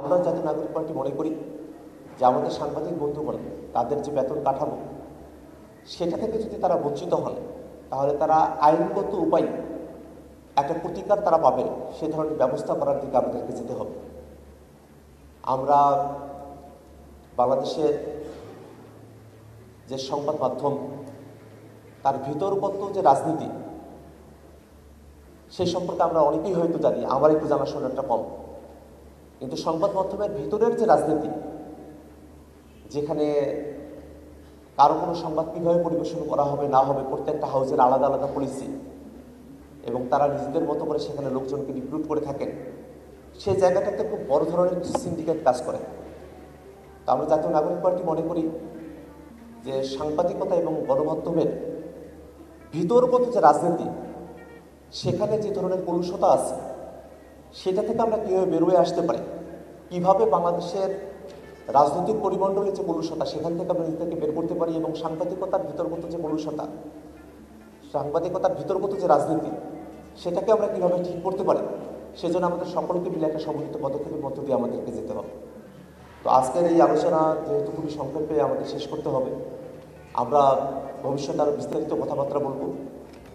আমরা জাতীয় নাগরিক পার্টি মনে করি যে আমাদের সাংবাদিক বন্ধুগণ তাদের যে বেতন কাঠামো সেটা থেকে যদি তারা বঞ্চিত হন তাহলে তারা আইনগত উপায়ে একটা প্রতিকার তারা পাবে সে ধরনের ব্যবস্থা করার দিকে আমাদেরকে যেতে হবে। আমরা বাংলাদেশের যে সংবাদ মাধ্যম তার ভিতরগত যে রাজনীতি সেই সম্পর্কে আমরা অনেকেই হয়তো জানি, আমার একটু জানাশোনাটা কম, কিন্তু সংবাদ মাধ্যমের ভিতরের যে রাজনীতি, যেখানে কারো কোনো সংবাদ কীভাবে পরিবেশন করা হবে না হবে প্রত্যেকটা হাউজের আলাদা আলাদা পলিসি এবং তারা নিজেদের মতো করে সেখানে লোকজনকে রিক্রুট করে থাকেন, সেই জায়গাটাতে খুব বড় ধরনের কিছু সিন্ডিকেট কাজ করে। তো আমরা জাতীয় নাগরিক পার্টি মনে করি যে সাংবাদিকতা এবং গণমাধ্যমের ভিতরগত যে রাজনীতি সেখানে যে ধরনের কলুষতা আছে সেটা থেকে আমরা কীভাবে বেরোয় আসতে পারি, কীভাবে বাংলাদেশের রাজনৈতিক পরিমণ্ডলের যে কলুষতা সেখান থেকে আমরা নিজেদেরকে বের করতে পারি এবং সাংবাদিকতার ভিতরগত যে কলুষতা, সাংবাদিকতার ভিতরগত যে রাজনীতি সেটাকে আমরা কীভাবে ঠিক করতে পারি, সেজন্য আমাদের সকলকে মিলে একটা সমন্বিত পদক্ষেপের মধ্য দিয়ে আমাদেরকে যেতে হবে। তো আজকের এই আলোচনা যেহেতু খুবই সংক্ষেপে আমাদের শেষ করতে হবে, আমরা ভবিষ্যতে আরও বিস্তারিত কথাবার্তা বলবো,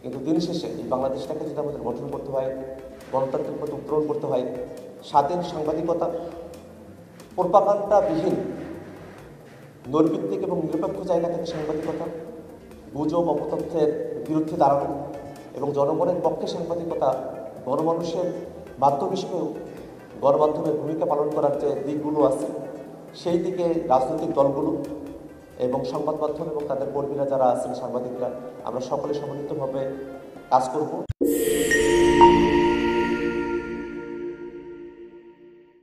কিন্তু দিন শেষে এই বাংলাদেশটাকে যদি আমাদের গঠন করতে হয়, গণতান্ত্রিক পথে উত্তরণ করতে হয়, স্বাধীন সাংবাদিকতা, প্রোপাগান্ডাবিহীন নৈর্ভিত্তিক এবং নিরপেক্ষ জায়গা থেকে সাংবাদিকতা, গুজব অপতথ্যের বিরুদ্ধে দাঁড়ানো এবং জনগণের পক্ষে সাংবাদিকতা, গণমানুষের মাধ্যম হিসেবেও গণমাধ্যমের ভূমিকা পালন করার যে দিকগুলো আছে সেই দিকে রাজনৈতিক দলগুলো এবং সংবাদ মাধ্যম এবং তাদের কর্মীরা যারা আছেন সাংবাদিকরা আমরা সকলে সমন্বিতভাবে কাজ করব।